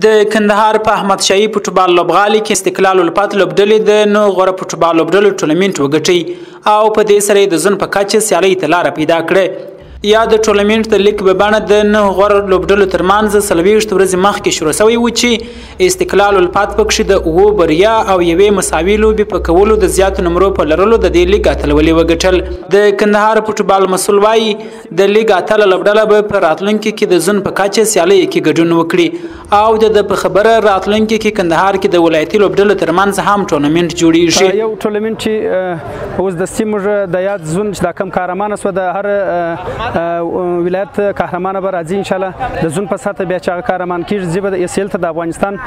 د کندهار په احمد شاهي فوټبال لوبغالي کې استقلال الفت لوبډلې د نو غوره فوټبال لوبډلو ټورنمنت وګټي او په دې سره د زون په کچه سیالي ته لار پیدا کړه. یا د ټورنمنت د لیک په بڼه د نو غوره لوبډلو ترمنځ 40 ورځې مخکې شروع شوی و چې استقلال الفت پکښې د اوو بریا او یوې مساوي لوبې په کولو د زیاتو نمرو په لرلو د دې لیګ اتلولي وګټل. د کندهار فوټبال مسؤل وایي د لیګ اتله لوبډله به په راتلونکي کې د زون په کچه سیالۍ کې ګډون وکړي او د په خبره راتلونکي کې کندهار کې د ولایتي لوبډلو ترمنځ هم ټورنمنت جوړیږي. یو ټورنمنت چې اوس د سیمه د یاد زون چې د کم قهرمانه سو د هر ولایت قهرمانه به راځي ان شاء الله د زون په ساته بیا چې قهرمان کیږي زیبه د اسیل ته د افغانستان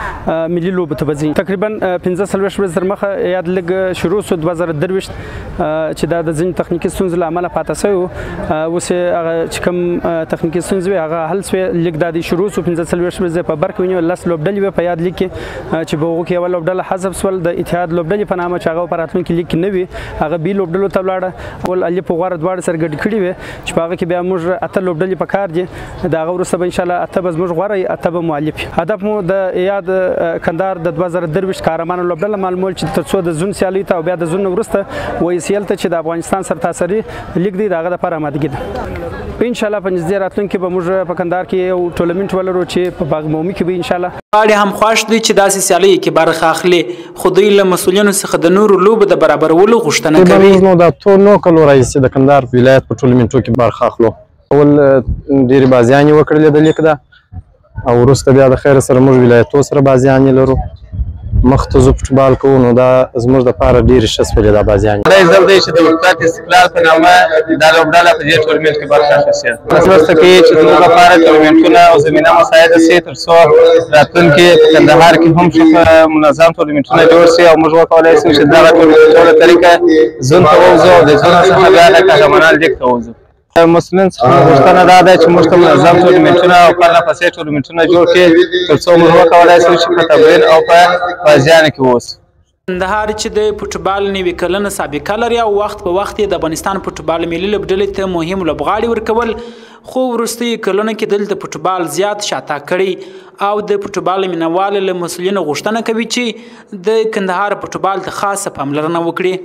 ملي لوبه ته بځي. تقریبا 15 ورځې تر مخه یاد لګ شروع سو 2023 چې د ځین تخنیکی ستونزې له امله پاتې شوی اوس هغه چې کوم تخنیکی ستونزې هغه حل شوی لیګ د شروع سو 15 ورځې په برک ونیو لاس لوبډلې په یاد لیګ چې به وګ یو لوبډله حذف سول د اتحاد لوبډلې په نامه چې هغه په راتلونکي لیګ نه وي هغه بي لوبډلو ته ولاړه اول علي په غوړه دواړه سره ګډ کړي وي چې هغه کې بیا موږ اته لوبډلې په کار دي دا غوړسته به ان شاء الله اته به موږ غوړی اته به مؤلف هدف مو د یاد کندهار د 2023 قهرمان لوبډله معلومول چې تر څو د زون سیالي ته او بیا د زون ورسته وایي سیال ته چې د افغانستان سرتاسري لیګ دی دغه لپاره آمادګي ده. ان شاء الله په نږدې راتلونکي به موږ په کندهار کې یو ټورنمنت ولرو چې په باغ مومي کې به ان شاء الله غاړي هم خوښ دي چې داسې سیالۍ کې برخه اخلي خو دوی له مسؤلینو څخه د نورو لوبو د برابرولو غوښتنه کوي. نو د اتو نو کلو رئیس د کندهار ولایت په ټورنمنټو کې برخه اخلو اول ډېرې بازیانې وکړلې د لیک ده او وروسته بیا د خیر سره موږ ولایتو سره بازیانې لرو مخ ته زه فوټبال کوو نو دا زموږ دپاره ډېرې ښه شولې دا بازیانې. دا ضرور دی چې د الفت استقلال په نامه دا لوبډله په دې ټورنمنټ کې برخه اخیستې ده. مرسته کوي چې زموږ لپاره ټورنمنټونه او زمینه مساعده شي تر څو راتلونکي په کندهار کې هم ښه منظم ټورنمنټونه جوړ شي او موږ وکولی شو چې دغه ټورنمنټونه طریقه زون ته ووځو او د زون څخه بیا د قهرمانان لیګ ته ووځو. مسؤلین څخه غوښتنه دا ده چې موږ ته منظم ټورنمنټونه او پرله پسې ټورنمنټونه جوړ کړي تر څو موږ وکولی شو چې په تمرین او په بازیانو کې واوسو. کندهار چې د فوټبال نوي کلنه سابقه لري او وخت په وخت د افغانستان فوټبال ملي لوبډلې ته مهم لوبغاړي ورکول خو وروستي کلونه کې دلته فوټبال زیات شاته کړي او د فوټبال مینوال له مسؤلینو غوښتنه کوي چې د کندهار فوټبال ته خاصه پاملرنه وکړي.